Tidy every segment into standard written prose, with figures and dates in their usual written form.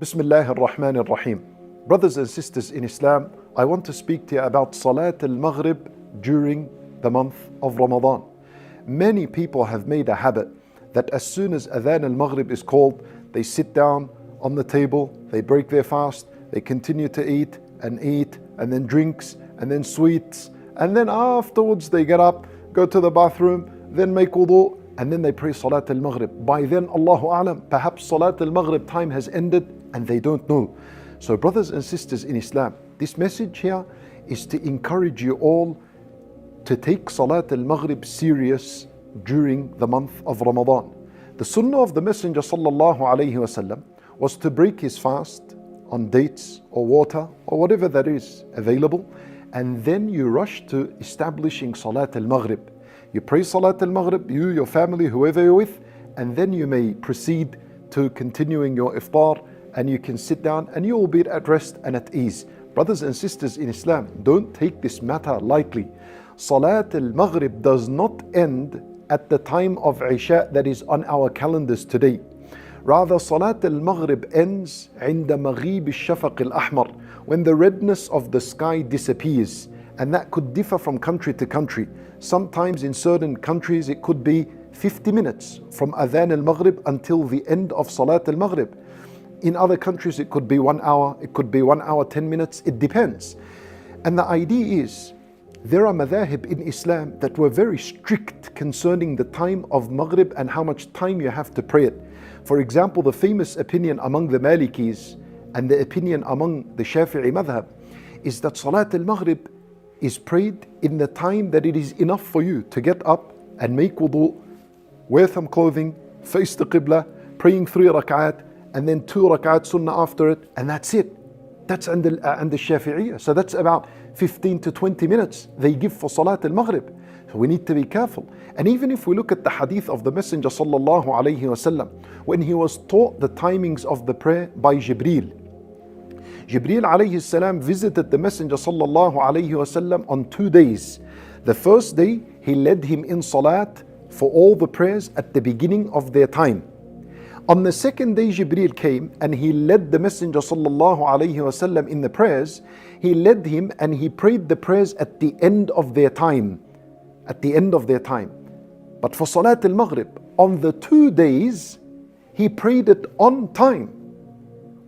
Bismillah ar-Rahman ar-Rahim. Brothers and sisters in Islam, I want to speak to you about Salat al-Maghrib during the month of Ramadan. Many people have made a habit that as soon as Adhan al-Maghrib is called, they sit down on the table, they break their fast, they continue to eat, and then drinks, and then sweets, and then afterwards they get up, go to the bathroom, then make wudu, and then they pray Salat al-Maghrib. By then, Allahu A'lam, perhaps Salat al-Maghrib time has ended and they don't know. So brothers and sisters in Islam, this message here is to encourage you all to take Salat al-Maghrib serious during the month of Ramadan. The sunnah of the Messenger sallallahu alayhi wasallam was to break his fast on dates or water or whatever that is available, and then you rush to establishing Salat al-Maghrib. You pray Salat al-Maghrib, you, your family, whoever you're with, and then you may proceed to continuing your Iftar, and you can sit down and you will be at rest and at ease. Brothers and sisters in Islam, don't take this matter lightly. Salat al-Maghrib does not end at the time of Isha that is on our calendars today. Rather, Salat al-Maghrib ends عند مغيب الشفق الأحمر, when the redness of the sky disappears. And that could differ from country to country. Sometimes in certain countries it could be 50 minutes from Adhan al-Maghrib until the end of Salat al-Maghrib. In other countries it could be 1 hour, it could be 1 hour 10 minutes, it depends. And the idea is, there are madhahib in Islam that were very strict concerning the time of Maghrib and how much time you have to pray it. For example, the famous opinion among the Malikis and the opinion among the Shafi'i madhab is that Salat al-Maghrib is prayed in the time that it is enough for you to get up and make wudu, wear some clothing, face the Qibla, praying 3 rak'at, and then 2 rak'at sunnah after it, and that's it. That's and the Shafi'iyah. So that's about 15 to 20 minutes they give for Salat al-Maghrib. So we need to be careful. And even if we look at the hadith of the Messenger sallallahu alayhi wasallam, when he was taught the timings of the prayer by Jibreel alayhi salam visited the Messenger sallallahu alayhi wasallam on 2 days. The first day, he led him in salat for all the prayers at the beginning of their time. On the second day, Jibreel came and he led the Messenger sallallahu alayhi wasallam in the prayers. He led him and he prayed the prayers at the end of their time. At the end of their time. But for Salat al-Maghrib, on the 2 days, he prayed it on time,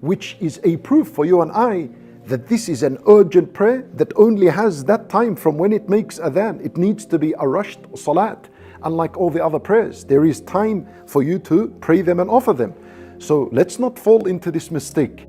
which is a proof for you and I that this is an urgent prayer that only has that time from when it makes adhan. It needs to be a rushed salat. Unlike all the other prayers, there is time for you to pray them and offer them. So let's not fall into this mistake.